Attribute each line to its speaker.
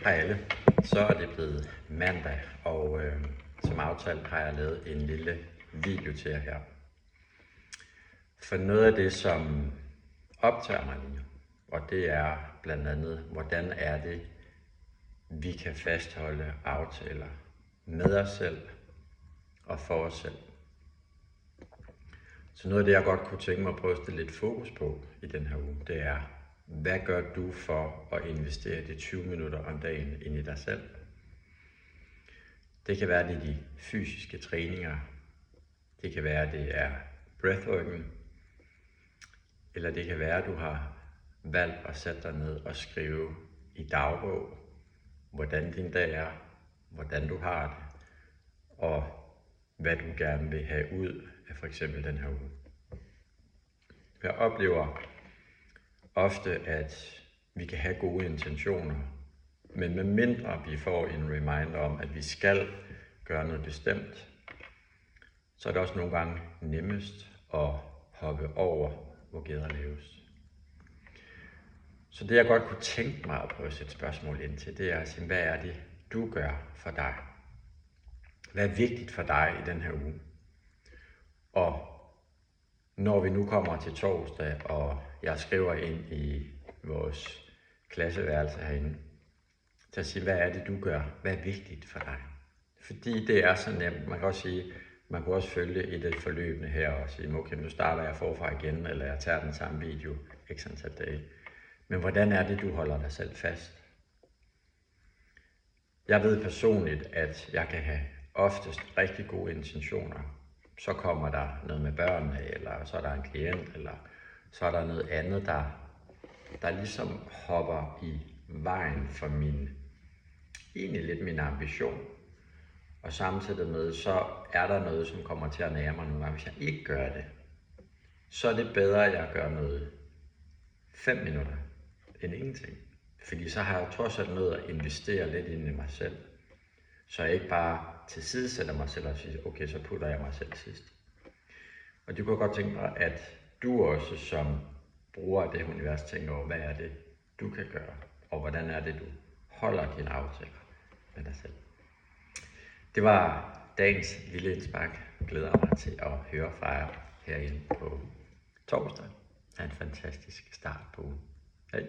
Speaker 1: Hej alle, så er det blevet mandag, og som aftalt har jeg lavet en lille video til jer her. For noget af det, som optager mig lige nu, og det er blandt andet, hvordan er det, vi kan fastholde aftaler med os selv og for os selv. Så noget af det, jeg godt kunne tænke mig at prøve at stille lidt fokus på i den her uge, det er, hvad gør du for at investere de 20 minutter om dagen ind i dig selv? Det kan være, det er de fysiske træninger. Det kan være, det er breathworking. Eller det kan være, at du har valgt at sætte dig ned og skrive i dagbog, hvordan din dag er, hvordan du har det, og hvad du gerne vil have ud af for eksempel den her uge. Jeg oplever ofte, at vi kan have gode intentioner, men med mindre vi får en reminder om, at vi skal gøre noget bestemt, så er det også nogle gange nemmest at hoppe over, hvor gæder laves. Så det jeg godt kunne tænke mig at prøve at sætte spørgsmål ind til, det er at sige, hvad er det, du gør for dig? Hvad er vigtigt for dig i den her uge? Og når vi nu kommer til torsdag, og jeg skriver ind i vores klasseværelse herinde, til at sige, hvad er det, du gør? Hvad er vigtigt for dig? Fordi det er så nemt. Man kan også sige, man kan også følge i det forløbende her og sige, okay, nu starter jeg forfra igen, eller jeg tager den samme video x antal dage. Men hvordan er det, du holder dig selv fast? Jeg ved personligt, at jeg kan have oftest rigtig gode intentioner. Så kommer der noget med børnene, eller så er der en klient, eller så er der noget andet, der ligesom hopper i vejen for egentlig lidt min ambition. Og samtidig med, så er der noget, som kommer til at nære mig nogle gange. Hvis jeg ikke gør det, så er det bedre, at jeg gør noget 5 minutter end ingenting. Fordi så har jeg trods alt noget at investere lidt ind i mig selv. Så jeg ikke bare tilsidesætter mig selv og siger, okay, så putter jeg mig selv sidst. Og det kunne jeg godt tænke mig, at du også som bruger af det univers tænker over, hvad er det, du kan gøre, og hvordan er det, du holder dine aftaler med dig selv. Det var dagens lille indspark. Jeg glæder mig til at høre fra jer herinde på torsdag. Ha' en fantastisk start på ugen. Hej.